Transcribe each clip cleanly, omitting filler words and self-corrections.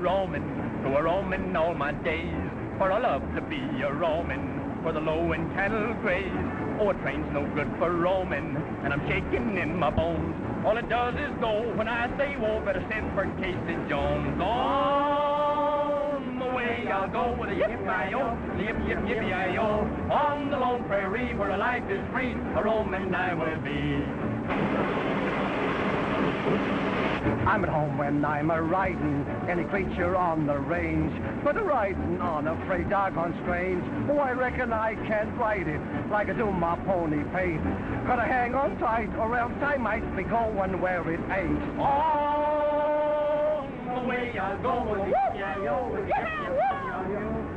roaming all my days. For I love to be a roaming, for the low and cattle graze. Oh, a train's no good for roaming, and I'm shaking in my bones. All it does is go when I say, whoa, better send for Casey Jones. On the way I'll go with a yippee-yi-yo, yip, yip, yippee-yi-yo. On the lone prairie where the life is free, a roaming I will be. I'm at home when I'm a-riding, any creature on the range. But a-riding on a freight doggone strange. Oh, I reckon I can't ride it like I do my pony paint. Gotta hang on tight or else I might be going where it ain't. On the way I'll go with a yippee-yi-yo,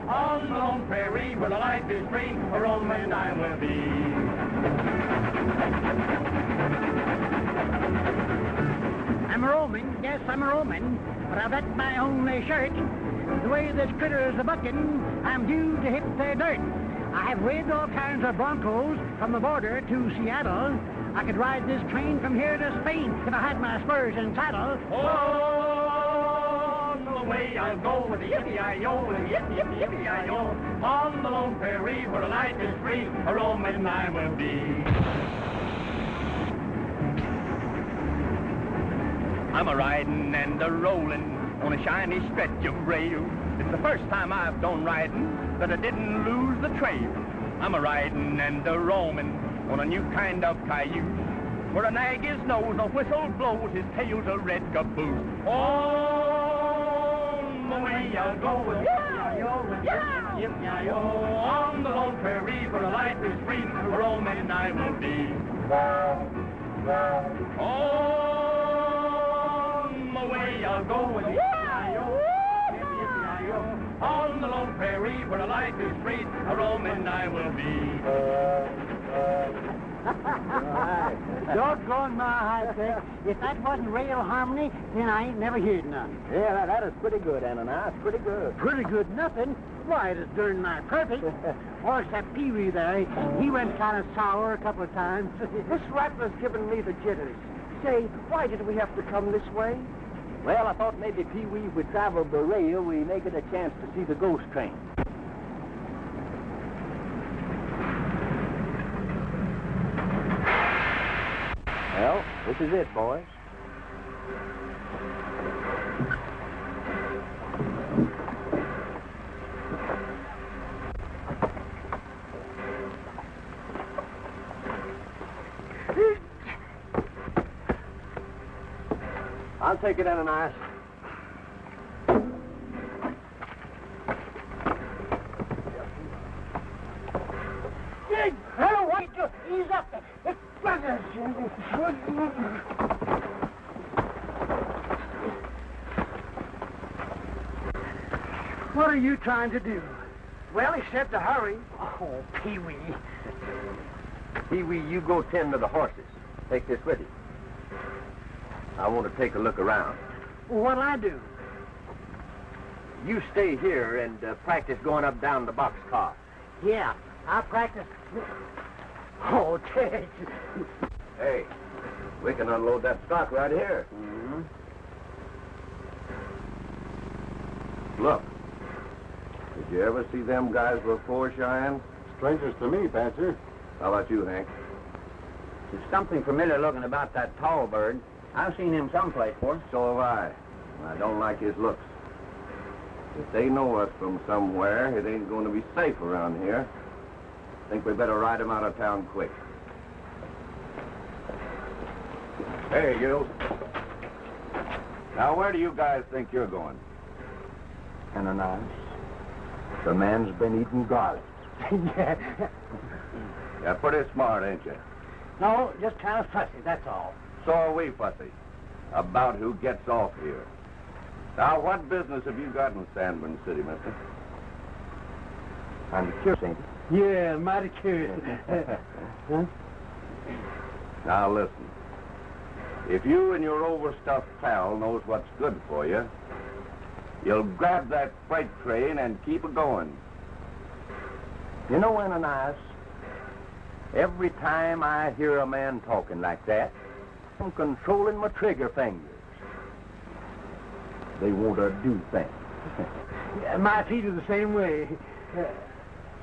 on the lone prairie where the life is free, a roaming I will be. I'm a roaming, yes, I'm a roaming, but I've got my only shirt. The way this critter's a-bucking, I'm due to hit the dirt. I have ridden all kinds of broncos from the border to Seattle. I could ride this train from here to Spain if I had my spurs and saddle. On the way I'll go with a yippee-yi-yo, with a yip, yip, yippee-yi-yo. On the lone prairie where the life is free, a roaming I will be. I'm a-riding and a-rolling on a shiny stretch of rail. It's the first time I've done riding that I didn't lose the trail. I'm a-riding and a-roaming on a new kind of cayuse, where a nag his nose, a whistle blows, his tail's a red caboose. On the way I'll go with yippee-yi-yo, with yippee-yi-yo. On the lone prairie where the life is free, a roaming I will be. Away I'll go with yippee-yi-yo, yippee-yi-yo. On the lone prairie where the life is free, a roaming I will be. Doggone my high tech. If that wasn't real harmony, then I ain't never heard none. Yeah, that is pretty good, Ananias. Pretty good. Pretty good nothing. Why, it is darn nigh perfect. Or it's that Pee-wee there. He went kind of sour a couple of times. This rattler's giving me the jitters. Say, why did we have to come this way? Well, I thought maybe Pee-wee, if we traveled the rail, we may get a chance to see the ghost train. Well, this is it, boys. I'll take it, Ananias. Hey, hello, wait, ease up. What are you trying to do? Well, he said to hurry. Oh, Pee-wee. Pee-wee, you go tend to the horses. Take this with you. I want to take a look around. Well, what'll I do? You stay here and practice going up down the boxcar. Yeah, I'll practice. Oh, Tex. Hey, we can unload that stock right here. Mm-hmm. Look, did you ever see them guys before, Cheyenne? Strangers to me, Pancher. How about you, Hank? There's something familiar looking about that tall bird. I've seen him someplace before. So have I. I don't like his looks. If they know us from somewhere, it ain't going to be safe around here. Think we better ride him out of town quick. Hey, you. Now, where do you guys think you're going? Ananias, the man's been eating garlic. Yeah. You're pretty smart, ain't you? No, just kind of fussy, that's all. So are we, Fussy. About who gets off here. Now, what business have you got in Sanborn City, mister? I'm curious, ain't you? Yeah, mighty curious. Huh? Now, listen. If you and your overstuffed pal knows what's good for you, you'll grab that freight train and keep it going. You know, Ananias, every time I hear a man talking like that, I'm controlling my trigger fingers. they won't do things. Yeah, my feet are the same way.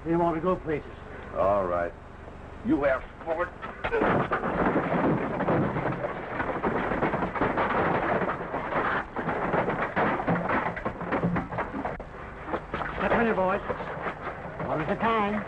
They want to go places. All right. You have sport. Step on your boys. One at a time.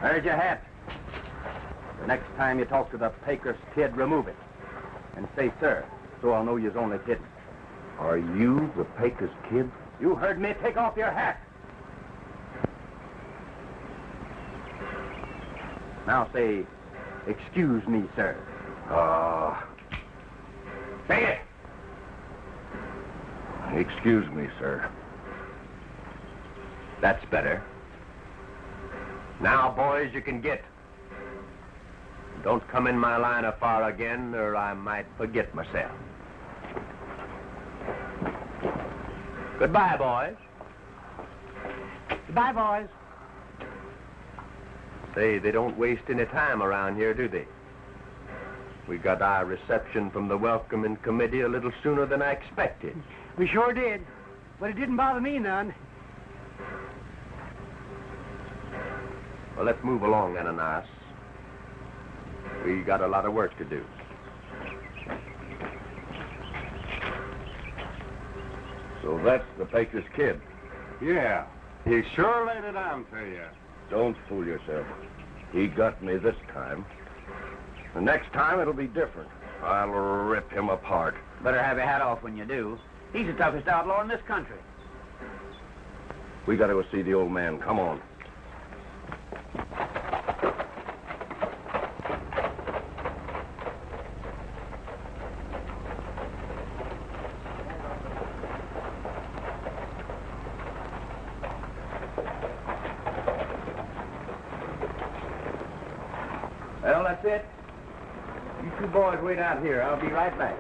There's your hat. The next time you talk to the Pecos kid, remove it. And say, sir, so I'll know you're only kidding. Are you the Pecos kid? You heard me. Take off your hat. Now say, excuse me, sir. Say it. Excuse me, sir. That's better. Now, boys, you can get. Don't come in my line of fire again, or I might forget myself. Goodbye, boys. Goodbye, boys. Say, they don't waste any time around here, do they? We got our reception from the welcoming committee a little sooner than I expected. We sure did. But it didn't bother me none. Well, let's move along, Ananias. We got a lot of work to do. So that's the Pecos kid. Yeah, he sure laid it on to you. Don't fool yourself. He got me this time. The next time it'll be different. I'll rip him apart. Better have your hat off when you do. He's the toughest outlaw in this country. We gotta go see the old man. Come on. Well, that's it. You two boys wait out here. I'll be right back.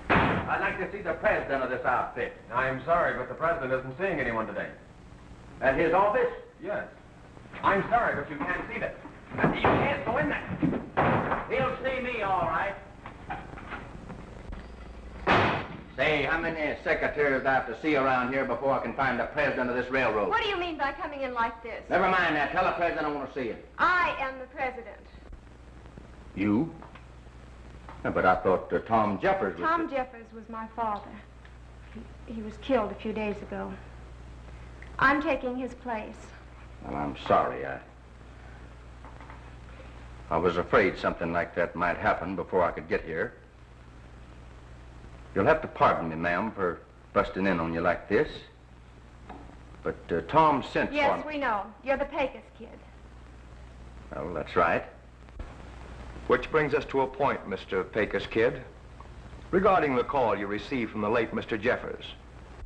I'd like to see the president of this outfit. I'm sorry, but the president isn't seeing anyone today. At his office? Yes. I'm sorry, but you can't see that. You can't go in there. He'll see me, all right. Say, how many secretaries do I have to see around here before I can find the president of this railroad? What do you mean by coming in like this? Never mind that. Tell the president I want to see him. I am the president. You? But I thought Tom Jeffers was... Tom Jeffers was my father. He was killed a few days ago. I'm taking his place. Well, I'm sorry. I was afraid something like that might happen before I could get here. You'll have to pardon me, ma'am, for busting in on you like this. But Tom sent for me. Yes, we know. You're the Pecos kid. Well, that's right. Which brings us to a point, Mr. Pecos Kid. Regarding the call you received from the late Mr. Jeffers.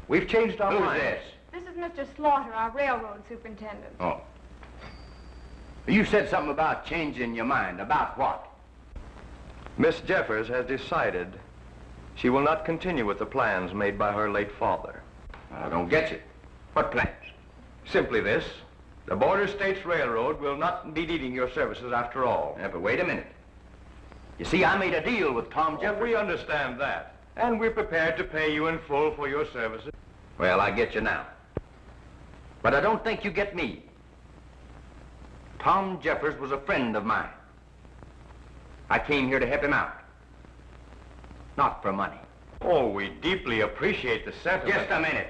We've changed our minds. Who's this? This is Mr. Slaughter, our railroad superintendent. Oh. You said something about changing your mind. About what? Miss Jeffers has decided she will not continue with the plans made by her late father. I don't get you. What plans? Simply this. The Border States Railroad will not be needing your services after all. Yeah, but wait a minute. You see, I made a deal with Tom Jeffers. We understand that. And we're prepared to pay you in full for your services. Well, I get you now. But I don't think you get me. Tom Jeffers was a friend of mine. I came here to help him out. Not for money. Oh, we deeply appreciate the sentiment. Just a minute.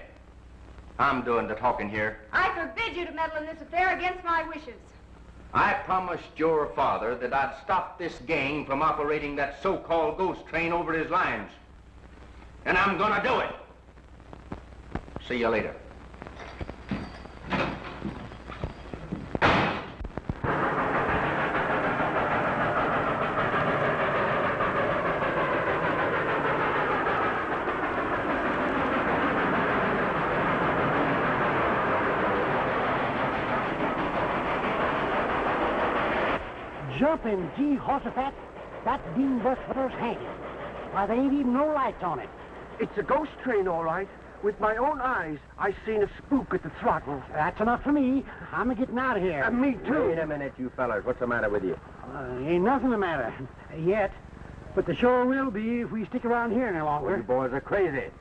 I'm doing the talking here. I forbid you to meddle in this affair against my wishes. I promised your father that I'd stop this gang from operating that so-called ghost train over his lines. And I'm gonna do it. See you later. Jumping Jehoshaphat, that bean bus first hanging. Why, there ain't even no lights on it. It's a ghost train, all right. With my own eyes, I seen a spook at the throttle. That's enough for me. I'm getting out of here. Me, too. Wait a minute, you fellers. What's the matter with you? Ain't nothing the matter. Yet. But the sure will be if we stick around here any Well, longer. you boys are crazy.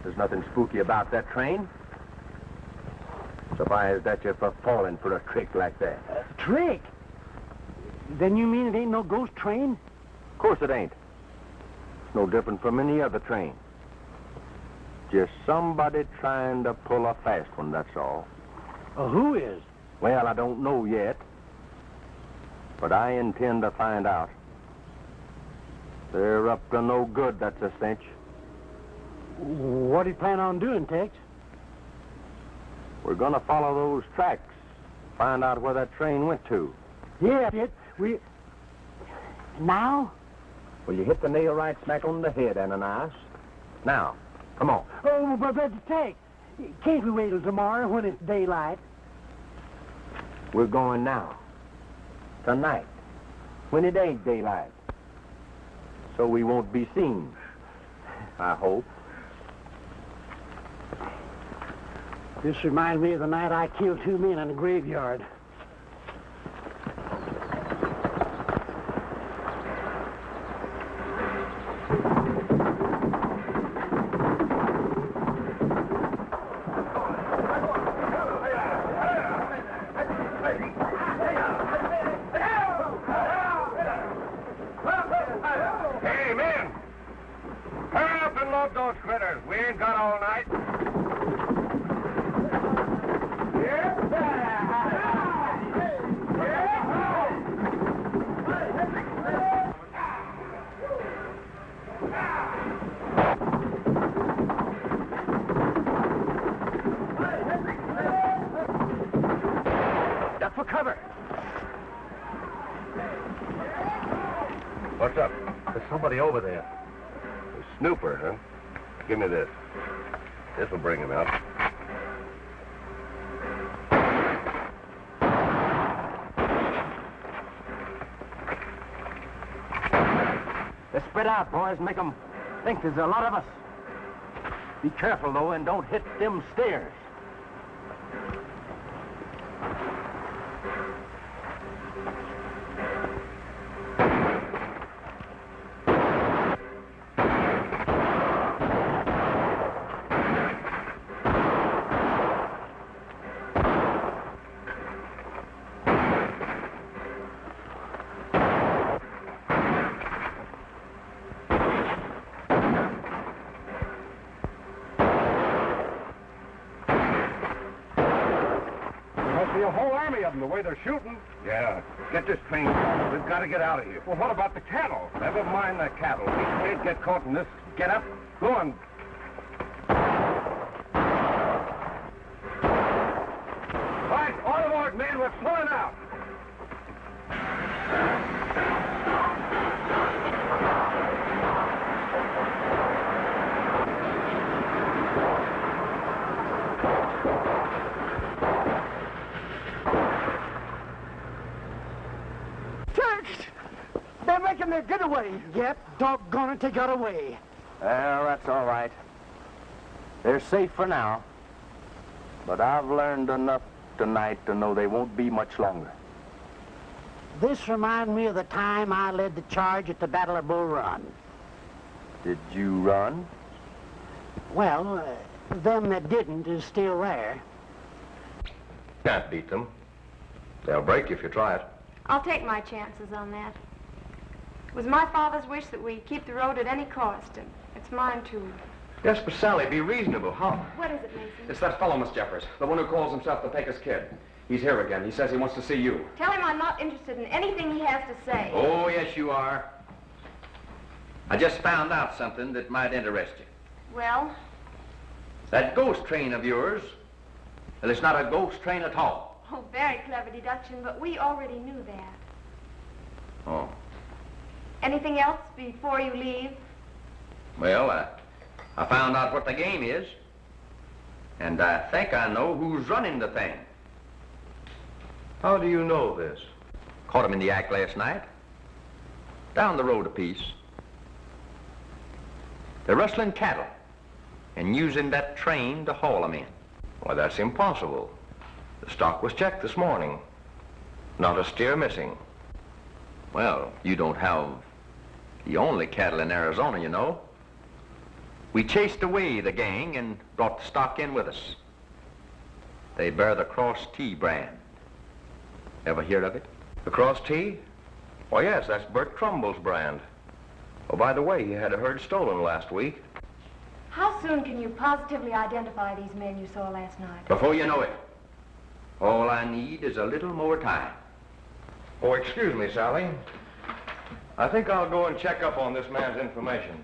There's nothing spooky about that train. Surprised at you for falling for a trick like that. Trick? Then you mean it ain't no ghost train? Of course it ain't. It's no different from any other train. Just somebody trying to pull a fast one, that's all. Who is? Well, I don't know yet. But I intend to find out. They're up to no good, that's a cinch. What do you plan on doing, Tex? We're gonna follow those tracks. Find out where that train went to. Yeah, Now? Well, you hit the nail right smack on the head, Ananias. Now, come on. Oh, but Tex, can't we wait till tomorrow when it's daylight? We're going now. Tonight. When it ain't daylight. So we won't be seen. I hope. This reminds me of the night I killed 2 men in a graveyard. Hey, men! Hurry up and load those critters. We ain't got all night. Duck for cover. What's up? There's somebody over there. A snooper, huh? Give me this. This will bring him out. Let's spread out, boys. Make them think there's a lot of us. Be careful, though, and don't hit them stairs. A whole army of them, the way they're shooting. Yeah. Get this train going. We've got to get out of here. Well, what about the cattle? Never mind the cattle. We can't get caught in this. Get up. Go on. Right, all aboard, men. We're pulling out. They're making their getaway. Yep, doggone it, they got away. Well, that's all right. They're safe for now. But I've learned enough tonight to know they won't be much longer. This reminds me of the time I led the charge at the Battle of Bull Run. Did you run? Well, them that didn't is still there. Can't beat them. They'll break you if you try it. I'll take my chances on that. It was my father's wish that we keep the road at any cost, and it's mine, too. Yes, but Sally, be reasonable. How? What is it, Mason? It's that fellow, Miss Jeffers, the one who calls himself the Pecos Kid. He's here again. He says he wants to see you. Tell him I'm not interested in anything he has to say. Oh, yes, you are. I just found out something that might interest you. Well? That ghost train of yours, well, it's not a ghost train at all. Oh, very clever deduction, but we already knew that. Oh. Anything else before you leave? Well, I found out what the game is. And I think I know who's running the thing. How do you know this? Caught him in the act last night. Down the road a piece. They're rustling cattle and using that train to haul them in. Why, that's impossible. The stock was checked this morning. Not a steer missing. Well, you don't have the only cattle in Arizona, you know. We chased away the gang and brought the stock in with us. They bear the Cross T brand. Ever hear of it? The Cross T? Why, yes, that's Bert Trumbull's brand. Oh, by the way, he had a herd stolen last week. How soon can you positively identify these men you saw last night? Before you know it. All I need is a little more time. Oh, excuse me, Sally. I think I'll go and check up on this man's information.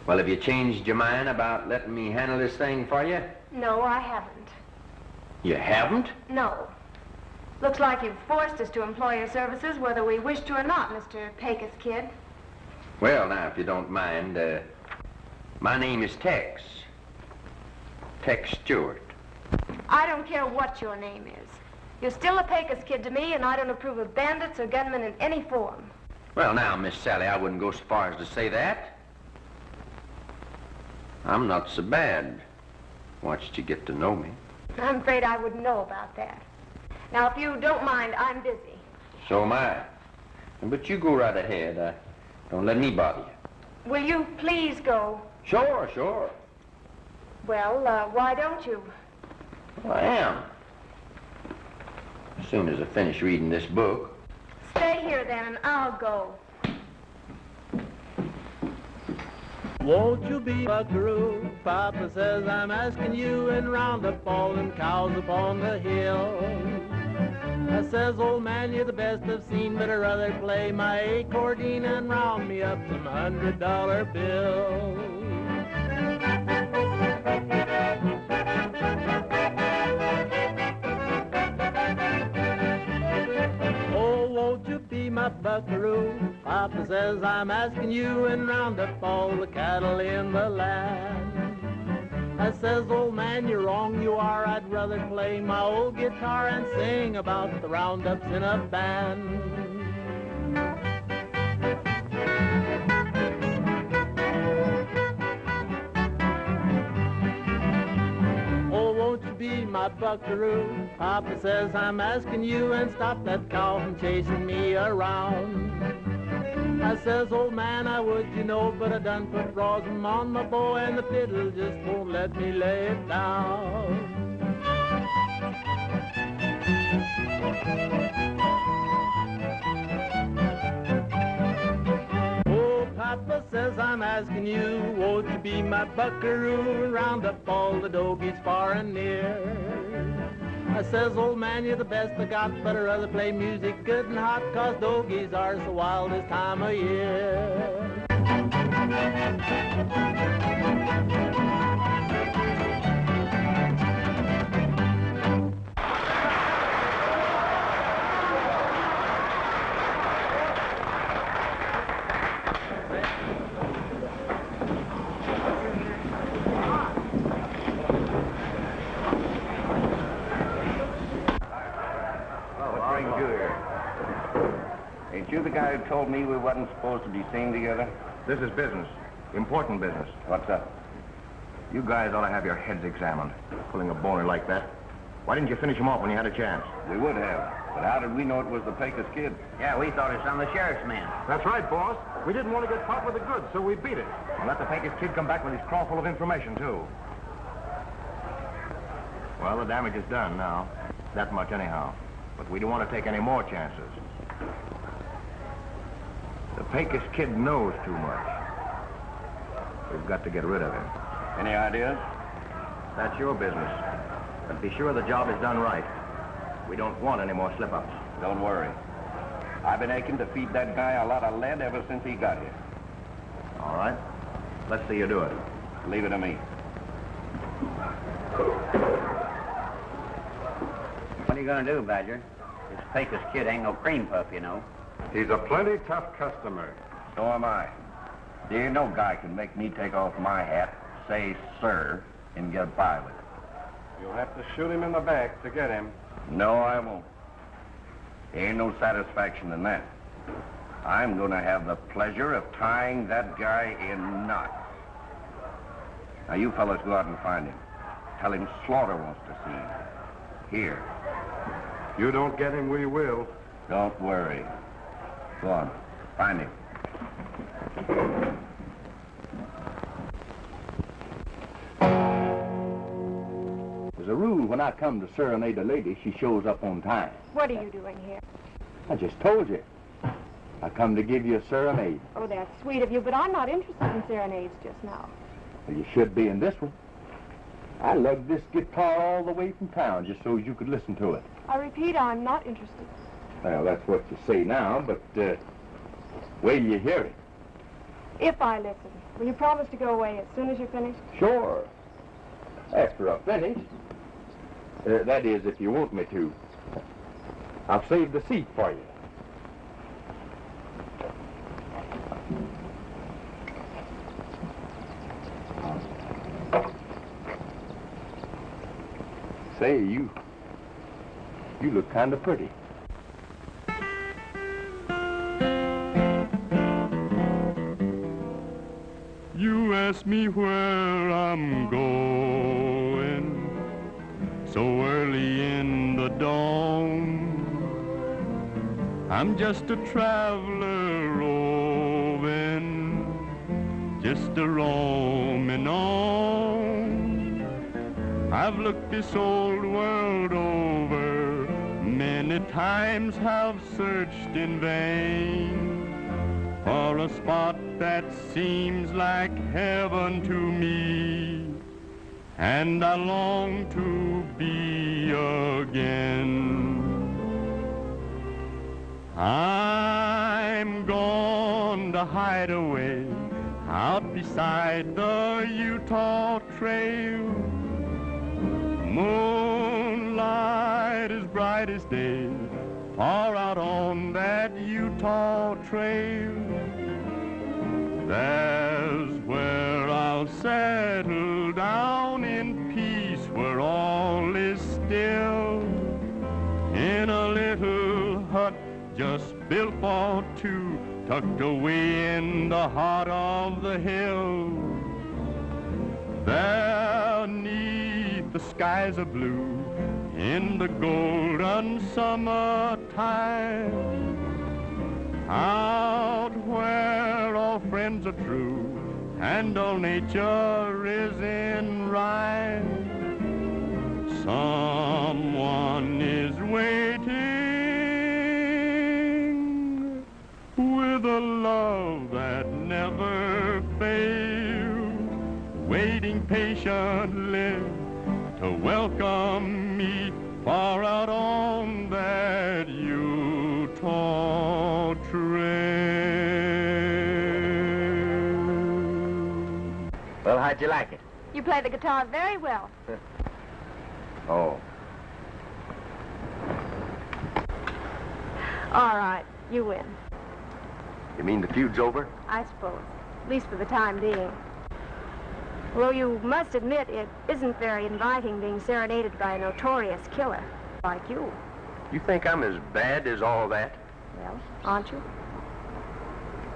Well, have you changed your mind about letting me handle this thing for you? No, I haven't. You haven't? No. Looks like you've forced us to employ your services whether we wish to or not, Mr. Pecos Kid. Well, now, if you don't mind, my name is Tex. Tex Stewart. I don't care what your name is. You're still a Pecos Kid to me, and I don't approve of bandits or gunmen in any form. Well, now, Miss Sally, I wouldn't go so far as to say that. I'm not so bad. Watched you get to know me. I'm afraid I wouldn't know about that. Now, if you don't mind, I'm busy. So am I. But you go right ahead. Don't let me bother you. Will you please go? Sure, sure. Well, why don't you? Well, I am. As soon as I finish reading this book. Stay here then, and I'll go. Won't you be buckaroo? Papa says I'm asking you, and round up all them cows upon the hill. I says, old man, you're the best I've seen, but I'd rather play my accordion and round me up some $100 bills. Oh, won't you be my buckaroo? Papa says I'm asking you, and round up all the cattle in the land. I says, old man, you're wrong, you are. I'd rather play my old guitar and sing about the roundups in a band. Oh, won't you be my buckaroo? Papa says I'm asking you, and stop that cow from chasing me around. I says, old man, I would, you know, but I done put rosin on my bow, and the fiddle just won't let me lay it down. Oh, Papa says I'm asking you, won't you be my buckaroo and round up all the dogies far and near? I says, old man, you're the best I got, but I'd rather play music good and hot, 'cause dogies are the wildest time of year. Ain't you the guy who told me we wasn't supposed to be seen together? This is business. Important business. What's up? You guys ought to have your heads examined. Pulling a boner like that. Why didn't you finish him off when you had a chance? We would have. But how did we know it was the Pecos Kid? Yeah, we thought it was some of the sheriff's men. That's right, boss. We didn't want to get caught with the goods, so we beat it. Well, let the Pecos Kid come back with his craw full of information, too. Well, the damage is done now. That much anyhow. But we don't want to take any more chances. The Pecos Kid knows too much. We've got to get rid of him. Any ideas? That's your business. But be sure the job is done right. We don't want any more slip-ups. Don't worry. I've been aching to feed that guy a lot of lead ever since he got here. All right. Let's see you do it. Leave it to me. What are you gonna do, Badger? This Pecos Kid ain't no cream puff, you know. He's a plenty tough customer. So am I. There ain't no guy can make me take off my hat, say sir, and get by with it. You'll have to shoot him in the back to get him. No, I won't. There ain't no satisfaction in that. I'm going to have the pleasure of tying that guy in knots. Now, you fellas go out and find him. Tell him Slaughter wants to see him. Here. You don't get him, we will. Don't worry. Go on. Find him. There's a rule when I come to serenade a lady, she shows up on time. What are you doing here? I just told you. I come to give you a serenade. Oh, that's sweet of you, but I'm not interested in serenades just now. Well, you should be in this one. I lugged this guitar all the way from town just so you could listen to it. I repeat, I'm not interested. Well, that's what you say now, but wait till you hear it. If I listen, will you promise to go away as soon as you're finished? Sure. After I've finished. That is, if you want me to. I've saved the seat for you. Say, you look kind of pretty. You ask me where I'm going so early in the dawn. I'm just a traveler roving, just a roaming on. I've looked this old world over, many times have searched in vain for a spot that seems like heaven to me, and I long to be again. I'm going to hide away out beside the Utah Trail. Moonlight is bright as day, far out on that Utah Trail. There's where I'll settle down in peace, where all is still, in a little hut just built for two, tucked away in the heart of the hill. There 'neath the skies of blue, in the golden summertime, out where all friends are true and all nature is in rhyme, someone is waiting with a love that never fails, waiting patiently to welcome me far out on that Utah Trail. Well, how'd you like it? You play the guitar very well. Oh. All right, you win. You mean the feud's over? I suppose, at least for the time being. Although you must admit it isn't very inviting being serenaded by a notorious killer like you. You think I'm as bad as all that? Well, aren't you?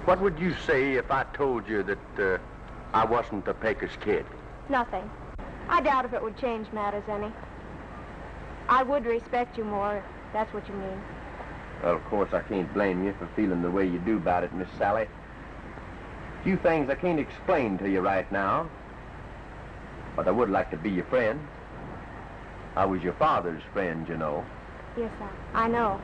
What would you say if I told you that I wasn't the Pecos Kid? Nothing. I doubt if it would change matters any. I would respect you more, if that's what you mean. Well, of course, I can't blame you for feeling the way you do about it, Miss Sally. Few things I can't explain to you right now, but I would like to be your friend. I was your father's friend, you know. Yes, I know.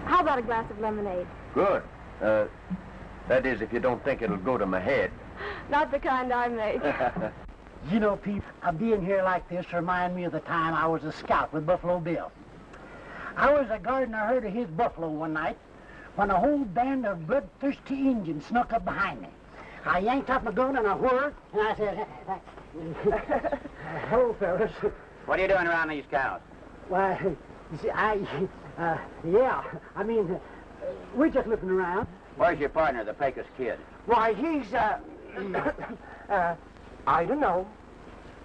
How about a glass of lemonade? Good. That is, if you don't think it'll go to my head. Not the kind I make. You know, Pete, being here like this reminds me of the time I was a scout with Buffalo Bill. I was a guarding a herd of his buffalo one night when a whole band of bloodthirsty Indians snuck up behind me. I yanked up my gun and I whirled, and I said, hello, fellas. What are you doing around these cows? Why, you see, we're just looking around. Where's your partner, the Pecos Kid? Why, he's, I don't know.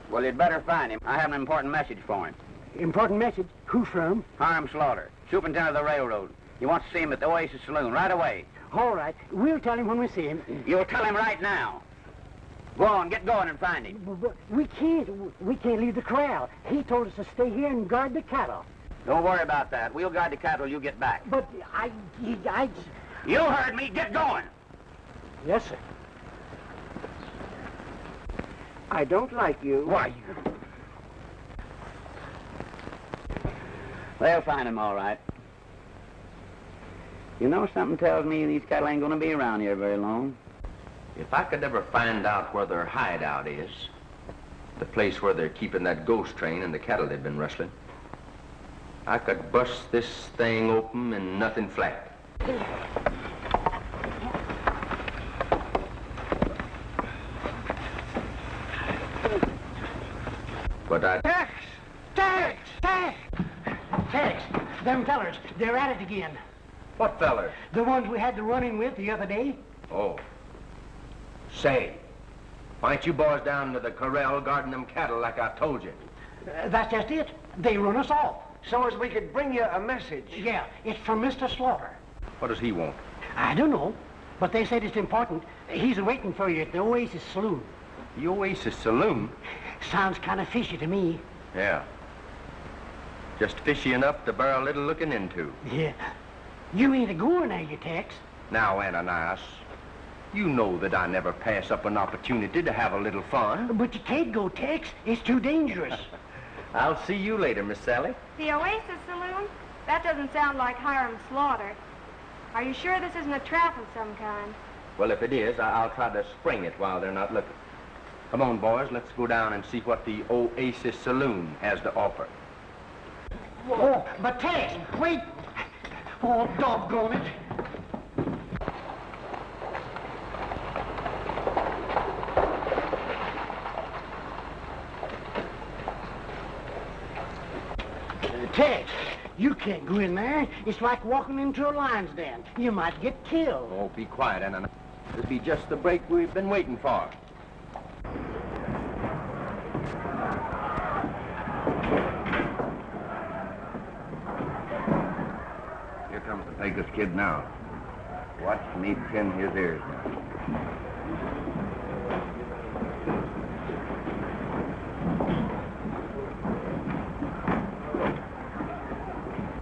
Well, you'd better find him. I have an important message for him. Important message? Who from? Hiram Slaughter, superintendent of the railroad. He wants to see him at the Oasis Saloon right away. All right. We'll tell him when we see him. You'll tell him right now. Go on, get going and find him. But we can't leave the corral. He told us to stay here and guard the cattle. Don't worry about that. We'll guard the cattle till you get back. But You heard me. Get going. Yes, sir. I don't like you. Why? They'll find him all right. You know, something tells me these cattle ain't gonna be around here very long. If I could ever find out where their hideout is, the place where they're keeping that ghost train and the cattle they've been rustling, I could bust this thing open and nothing flat. But I... Tex! Tex! Tex! Tex! Them fellers, they're at it again. What fellers? The ones we had the run-in with the other day. Oh. Say, why ain't you boys down to the corral guarding them cattle like I told you? That's just it. They run us off. So as we could bring you a message. Yeah, it's from Mr. Slaughter. What does he want? I don't know, but they said it's important. He's waiting for you at the Oasis Saloon. The Oasis Saloon? Sounds kind of fishy to me. Yeah. Just fishy enough to bear a little looking into. Yeah. You ain't a-going, are you, Tex? Now, Ananias, you know that I never pass up an opportunity to have a little fun. But you can't go, Tex. It's too dangerous. I'll see you later, Miss Sally. The Oasis Saloon? That doesn't sound like Hiram Slaughter. Are you sure this isn't a trap of some kind? Well, if it is, I'll try to spring it while they're not looking. Come on, boys, let's go down and see what the Oasis Saloon has to offer. Oh, but Tex, wait. Oh, doggone it. Tex, you can't go in there. It's like walking into a lion's den. You might get killed. Oh, be quiet, Ananias. This'll be just the break we've been waiting for. Here comes the Pecos Kid now. Watch me pin his ears now.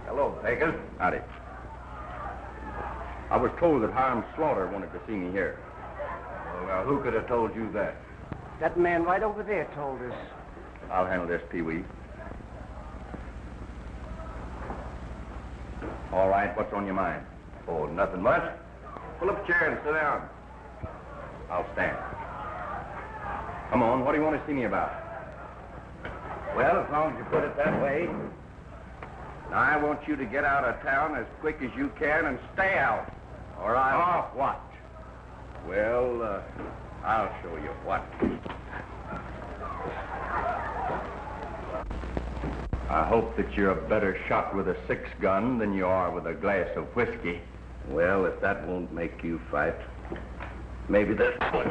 Hello, Pecos. Howdy. I was told that Hiram Slaughter wanted to see me here. Well, now, who could have told you that? That man right over there told us. I'll handle this, Pee-wee. All right, what's on your mind? Oh, nothing much. Pull up a chair and sit down. I'll stand. Come on, what do you want to see me about? Well, as long as you put it that way. Now, I want you to get out of town as quick as you can and stay out. Or I'll... Oh, what? Well, I'll show you what. I hope that you're a better shot with a 6-gun than you are with a glass of whiskey. Well, if that won't make you fight, maybe this would.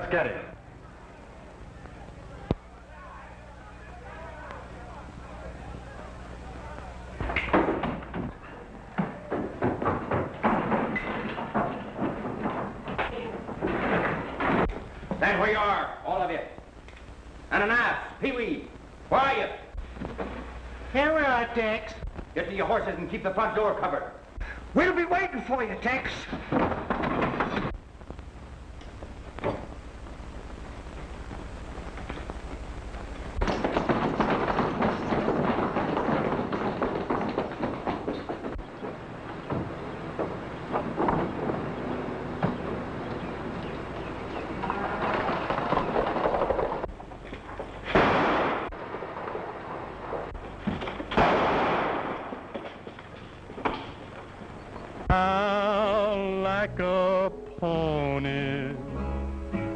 Let's get it. Stand where you are, all of you. And a knife, Pee-wee. Where are you? Here we are, Tex. Get to your horses and keep the front door covered. We'll be waiting for you, Tex. Like a pony,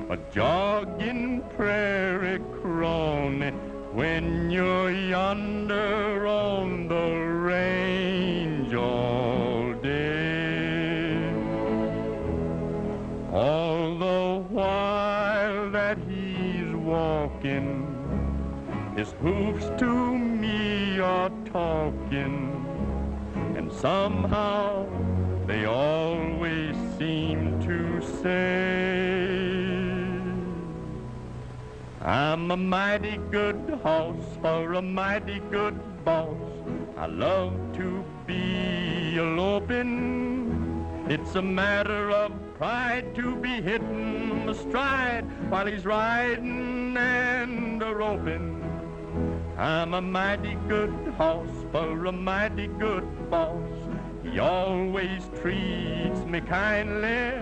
a jogging prairie crony, when you're yonder on the range all day. All the while that he's walking, his hoofs to me are talking, and somehow they always seem to say, I'm a mighty good horse for a mighty good boss. I love to be eloping. It's a matter of pride to be hitting the stride while he's riding and a-roping. I'm a mighty good horse for a mighty good boss. He always treats me kindly.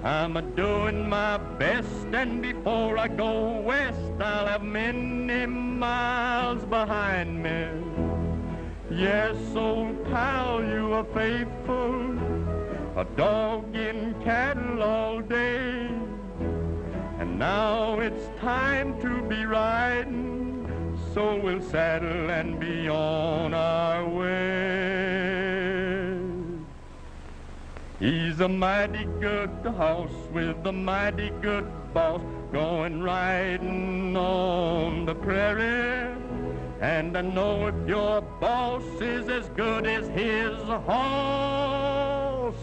I'm a-doing my best, and before I go west, I'll have many miles behind me. Yes, old pal, you are faithful, a dog in cattle all day. And now it's time to be riding, so we'll saddle and be on our way. He's a mighty good horse with a mighty good boss, going riding on the prairie. And I know if your boss is as good as his horse,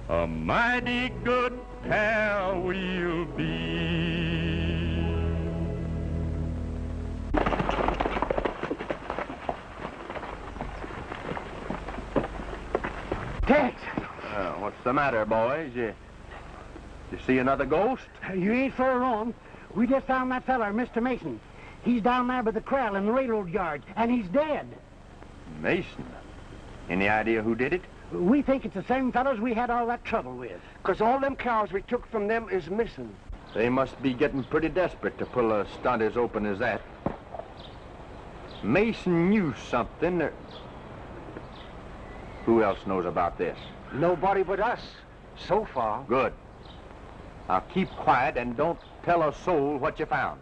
a mighty good pair we'll be. Tex! What's the matter, boys? You see another ghost? You ain't far wrong. We just found that feller, Mr. Mason. He's down there by the corral in the railroad yard, and he's dead. Mason? Any idea who did it? We think it's the same fellows we had all that trouble with. 'Cause all them cows we took from them is missing. They must be getting pretty desperate to pull a stunt as open as that. Mason knew something. Who else knows about this? Nobody but us, so far. Good. Now keep quiet and don't tell a soul what you found.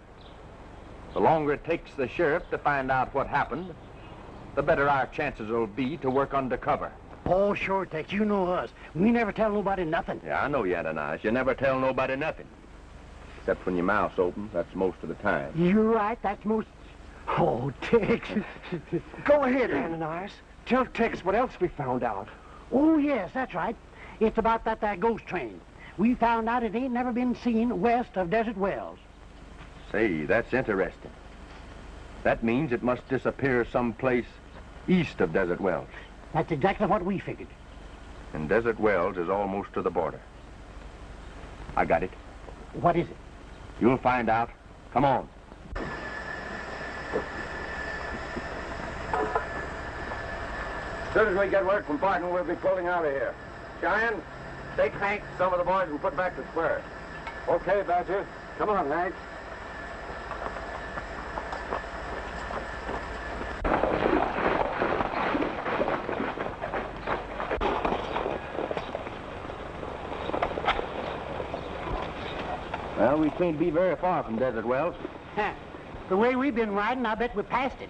The longer it takes the sheriff to find out what happened, the better our chances will be to work undercover. Oh, sure, Tex. You know us. We never tell nobody nothing. Yeah, I know you, Ananias. You never tell nobody nothing. Except when your mouth's open. That's most of the time. You're right. That's most... Oh, Tex. Go ahead, Ananias. Tell Tex what else we found out. Oh, yes, that's right. It's about that there ghost train. We found out it ain't never been seen west of Desert Wells. Say, that's interesting. That means it must disappear someplace east of Desert Wells. That's exactly what we figured. And Desert Wells is almost to the border. I got it. What is it? You'll find out. Come on. As soon as we get word from Barton, we'll be pulling out of here. Cheyenne, take Hank, some of the boys, and put back the square. Okay, Badger. Come on, Hank. Well, we can't be very far from Desert Wells. Huh. The way we've been riding, I bet we're past it.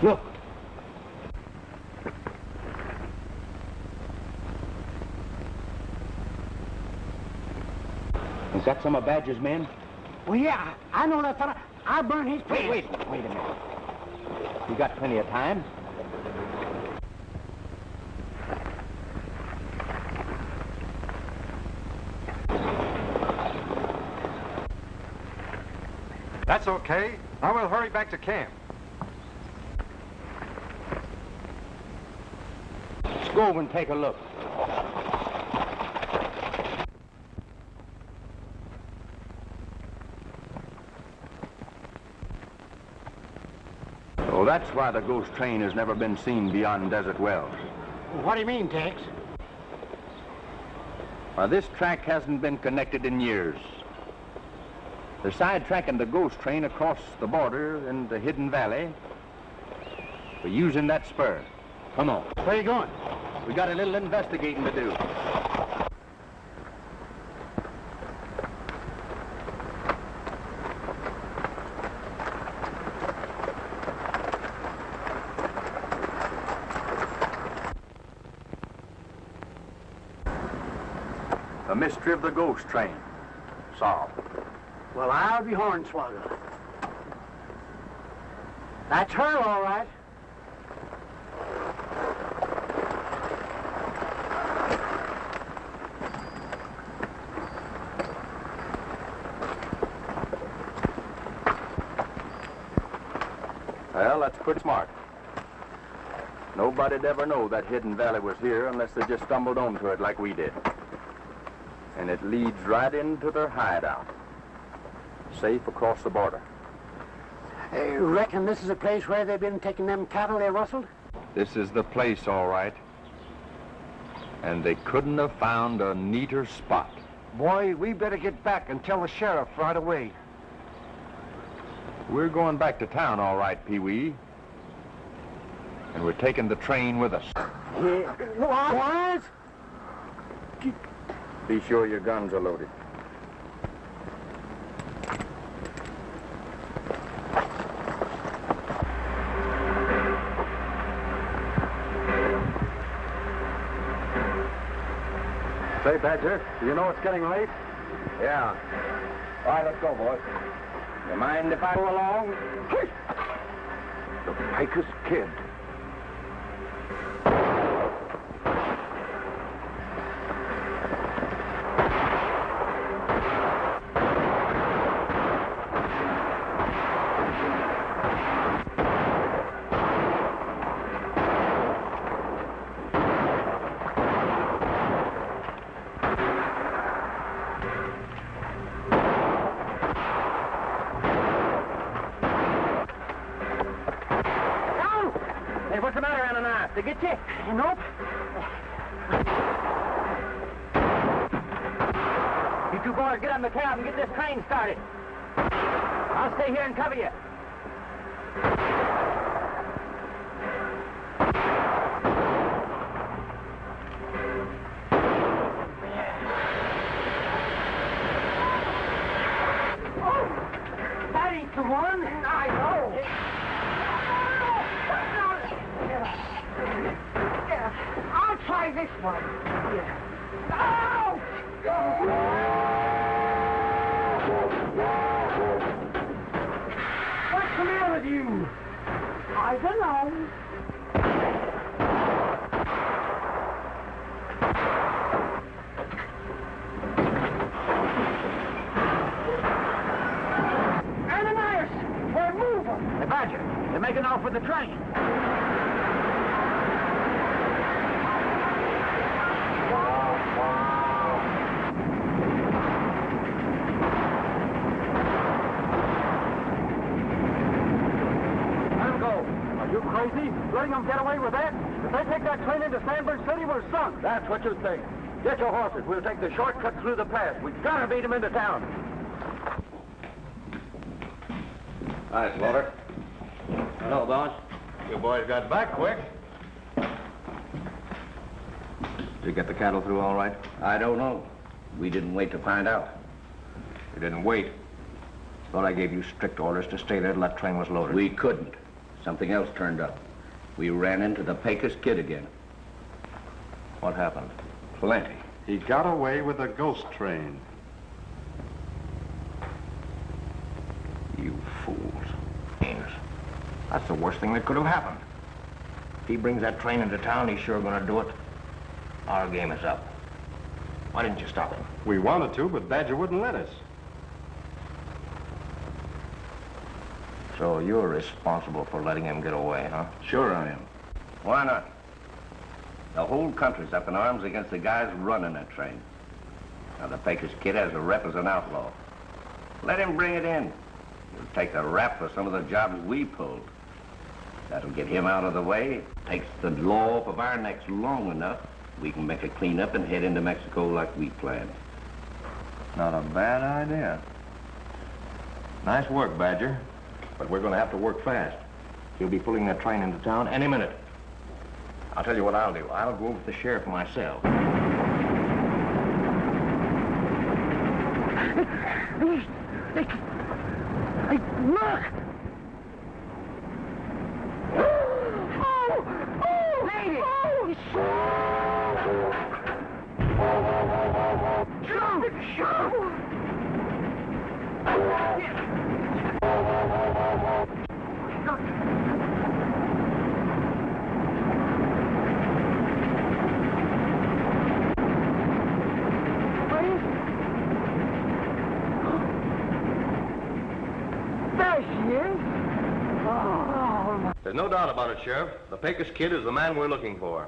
Look. Is that some of Badger's men? Well, yeah, I know that fella. I'll burn his pants. Wait a minute. You got plenty of time. That's okay. Now we'll hurry back to camp. Let's go over and take a look. Oh, that's why the ghost train has never been seen beyond Desert Wells. What do you mean, Tex? Why, this track hasn't been connected in years. They're sidetracking the ghost train across the border in the Hidden Valley. We're using that spur. Come on. Where are you going? We got a little investigating to do. The mystery of the ghost train. Solved. Well, I'll be hornswoggled. That's her, all right. Well, that's pretty smart. Nobody'd ever know that Hidden Valley was here unless they just stumbled onto it like we did. And it leads right into their hideout. Safe across the border. Reckon this is a place where they've been taking them cattle they rustled? This is the place, all right. And they couldn't have found a neater spot. Boy, we better get back and tell the sheriff right away. We're going back to town, all right, Pee-wee. And we're taking the train with us. What? Be sure your guns are loaded. Say, Badger, do you know it's getting late? Yeah. All right, let's go, boys. You mind if I go along? The Pecos Kid. What's the matter, Ananias? They get you? Nope. You two boys get on the cab and get this train started. I'll stay here and cover you. Oh, that ain't the one. I know. I'll try this one. What's the matter with you? I don't know. Ananias, we're moving. Hey, Badger, they're making off with the train. Crazy? Letting them get away with that? If they take that train into Sandburg City, we're sunk. That's what you think. Get your horses. We'll take the shortcut through the pass. We've got to beat them into town. Hi, Slaughter. Hello, boss. You boys got back quick. Did you get the cattle through all right? I don't know. We didn't wait to find out. You didn't wait. Thought I gave you strict orders to stay there till that train was loaded. We couldn't. Something else turned up. We ran into the Pecos Kid again. What happened? Plenty. He got away with a ghost train. You fools. Ames. That's the worst thing that could have happened. If he brings that train into town, he's sure gonna do it. Our game is up. Why didn't you stop him? We wanted to, but Badger wouldn't let us. So you're responsible for letting him get away, huh? Sure I am. Why not? The whole country's up in arms against the guys running that train. Now, the Pecos Kid has a rep as an outlaw. Let him bring it in. He'll take the rap for some of the jobs we pulled. That'll get him out of the way. Takes the law off of our necks long enough. We can make a cleanup and head into Mexico like we planned. Not a bad idea. Nice work, Badger. But we're going to have to work fast. He'll be pulling that train into town any minute. I'll tell you what I'll do. I'll go over to the sheriff myself. Look! Lady! Shoot! There she is. Oh. There's no doubt about it, Sheriff. The Pecos Kid is the man we're looking for.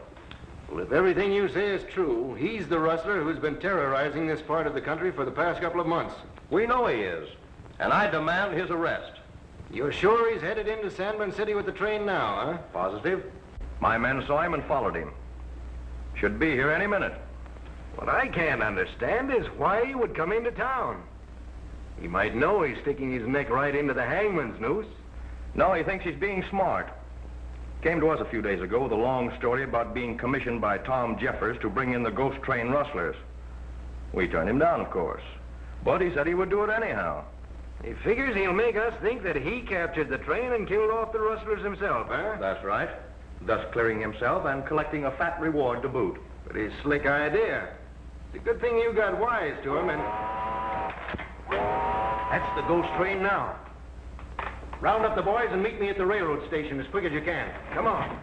Well, if everything you say is true, he's the rustler who's been terrorizing this part of the country for the past couple of months. We know he is, and I demand his arrest. You're sure he's headed into Sanborn City with the train now, huh? Positive. My men saw him and followed him. Should be here any minute. What I can't understand is why he would come into town. He might know he's sticking his neck right into the hangman's noose. No, he thinks he's being smart. Came to us a few days ago with a long story about being commissioned by Tom Jeffers to bring in the ghost train rustlers. We turned him down, of course. But he said he would do it anyhow. He figures he'll make us think that he captured the train and killed off the rustlers himself, huh? That's right. Thus clearing himself and collecting a fat reward to boot. Pretty slick idea. It's a good thing you got wise to him and... That's the ghost train now. Round up the boys and meet me at the railroad station as quick as you can. Come on.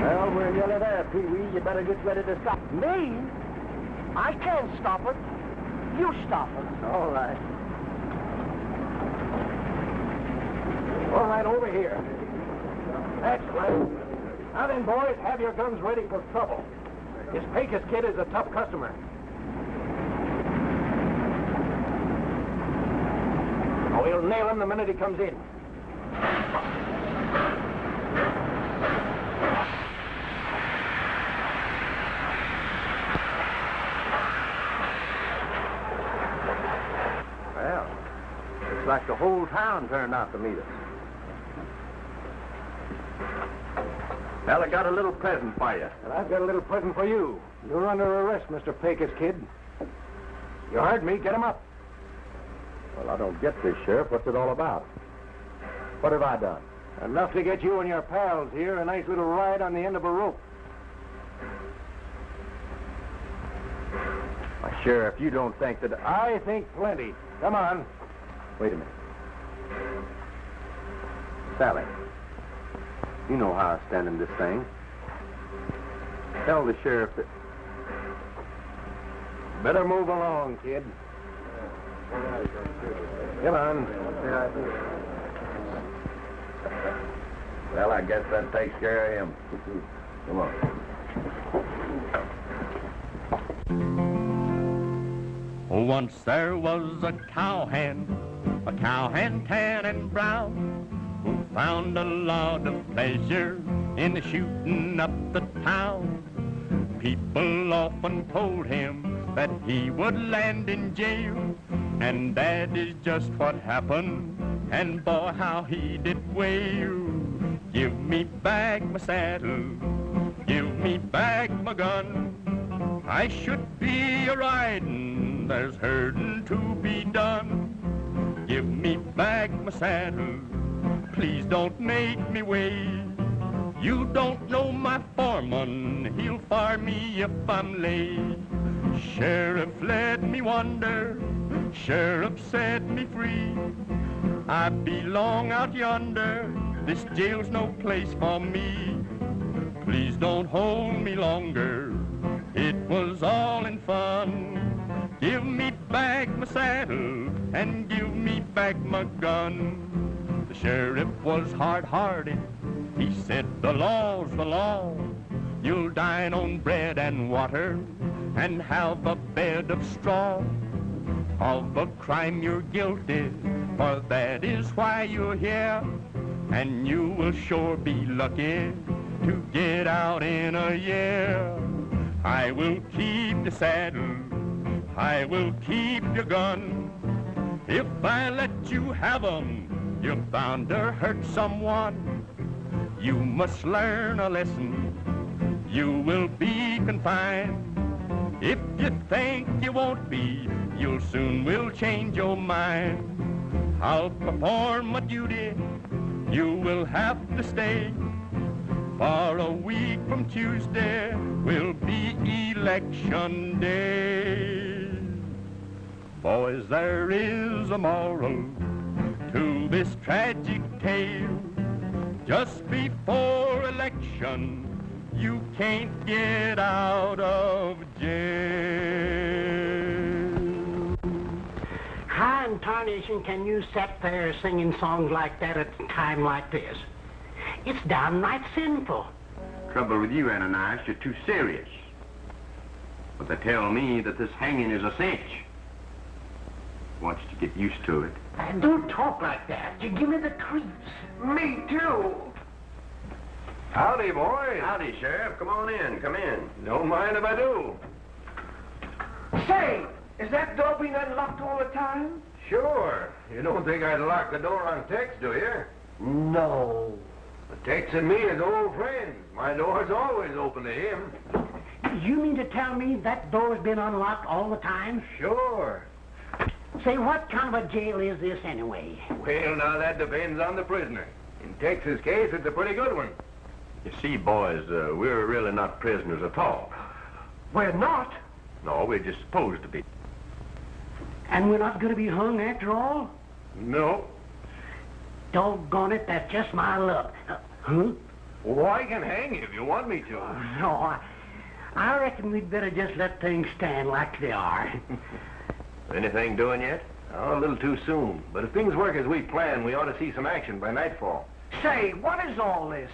Well, we're nearly there, Pee-wee. You better get ready to stop. Me? I can't stop it. You stop it. All right. All right, over here. Excellent. Now then, boys, have your guns ready for trouble. This Pecos Kid is a tough customer. Oh, we'll nail him the minute he comes in. Well, looks like the whole town turned out to meet us. Well, I got a little present for you. And I've got a little present for you. You're under arrest, Mr. Pecos Kid. You heard me. Get him up. Well, I don't get this, Sheriff. What's it all about? What have I done? Enough to get you and your pals here a nice little ride on the end of a rope. Why, Sheriff, you don't think that... I think plenty. Come on. Wait a minute. Sally, you know how I stand in this thing. Tell the sheriff that... Better move along, kid. Come on. Well, I guess that takes care of him. Come on. Once there was a cowhand tan and brown, who found a lot of pleasure in the shooting up the town. People often told him that he would land in jail, and that is just what happened, and boy, how he did wail. Give me back my saddle, give me back my gun. I should be a-riding, there's herding to be done. Give me back my saddle, please don't make me wait. You don't know my foreman, he'll fire me if I'm late. Sheriff, let me wonder, sheriff set me free. I belong out yonder, this jail's no place for me. Please don't hold me longer, it was all in fun. Give me back my saddle and give me back my gun. The sheriff was hard-hearted, he said the law's the law. You'll dine on bread and water and have a bed of straw. Of a crime you're guilty, for that is why you're here. And you will sure be lucky to get out in a year. I will keep the saddle, I will keep your gun. If I let you have 'em, you're bound to hurt someone. You must learn a lesson, you will be confined. If you think you won't be, you'll soon will change your mind. I'll perform my duty, you will have to stay. For a week from Tuesday will be election day. Boys, there is a moral to this tragic tale. Just before election, you can't get out of jail. How in tarnation can you sit there singing songs like that at a time like this? It's downright sinful. Trouble with you, Ananias, you're too serious. But they tell me that this hanging is a cinch. Want you to get used to it. Don't talk like that. You give me the creeps. Me too. Howdy, boys. Howdy, Sheriff. Come on in. Come in. Don't mind if I do. Say, is that door being unlocked all the time? Sure. You don't think I'd lock the door on Tex, do you? No. But Tex and me is old friends. My door's always open to him. You mean to tell me that door's been unlocked all the time? Sure. Say, what kind of a jail is this anyway? Well, now that depends on the prisoner. In Tex's case, it's a pretty good one. You see, boys, we're really not prisoners at all. We're not. No, we're just supposed to be. And we're not going to be hung after all? No. Doggone it, that's just my luck. Huh? Well, I can hang you if you want me to. No, I reckon we'd better just let things stand like they are. Anything doing yet? Oh, a little too soon. But if things work as we plan, we ought to see some action by nightfall. Say, what is all this?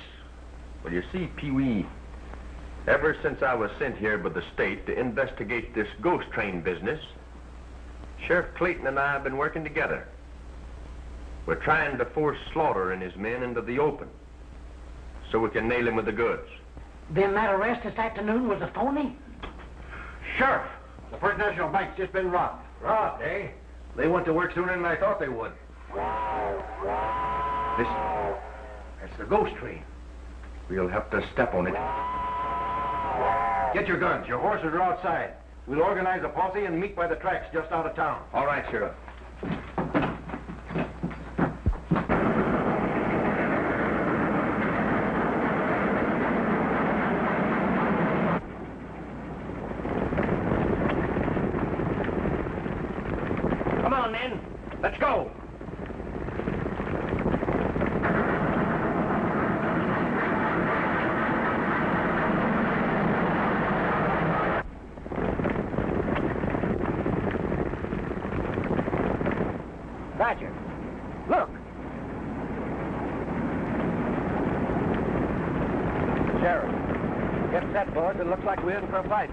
Well, you see, Pee-wee, ever since I was sent here by the state to investigate this ghost train business, Sheriff Clayton and I have been working together. We're trying to force Slaughter and his men into the open so we can nail him with the goods. Then that arrest this afternoon was a phony? Sheriff, the First National Bank's just been robbed. Robbed, eh? They went to work sooner than I thought they would. Listen, That's the ghost train. we'll have to step on it. Get your guns. Your horses are outside. We'll organize a posse and meet by the tracks just out of town. All right, Sheriff. Come on, men. Let's go. Badger, look. Sheriff, get set, boys. It looks like we're in for a fight.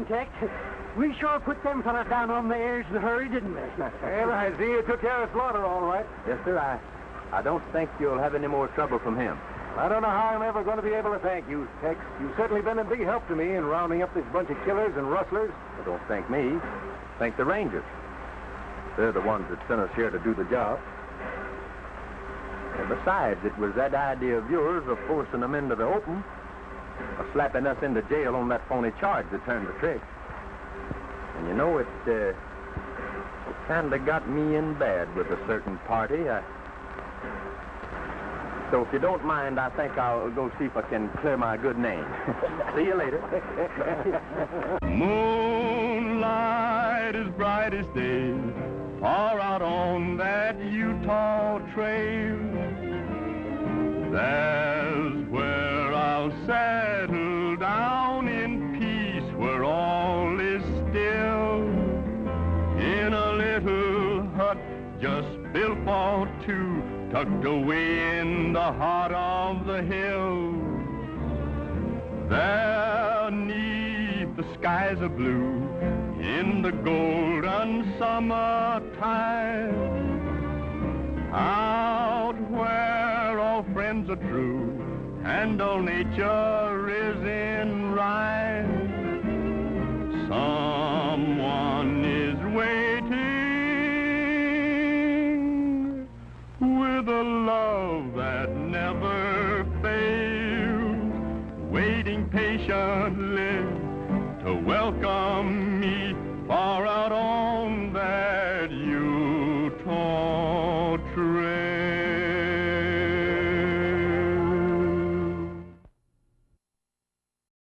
time, Tex. We sure put them fellas down on the airs in a hurry, didn't we? Well, I see you took care of Slaughter all right. Yes, sir. I don't think you'll have any more trouble from him. I don't know how I'm ever going to be able to thank you, Tex. You've certainly been a big help to me in rounding up this bunch of killers and rustlers. Well, don't thank me. Thank the Rangers. They're the ones that sent us here to do the job. And besides, it was that idea of yours of forcing them into the open, of slapping us into jail on that phony charge that turned the trick. And you know, it kind of got me in bad with a certain party. So if you don't mind, I think I'll go see if I can clear my good name. See you later. Moonlight is bright as day, far out on that Utah trail. That's where I'll settle down in peace, where all is still, in a little hut just built for two, tucked away in the heart of the hills. There, 'neath the skies of blue, in the golden summertime, out where all friends are true and all nature is in rhyme, someone is waiting with a love that never fails, waiting patiently to welcome me far out on that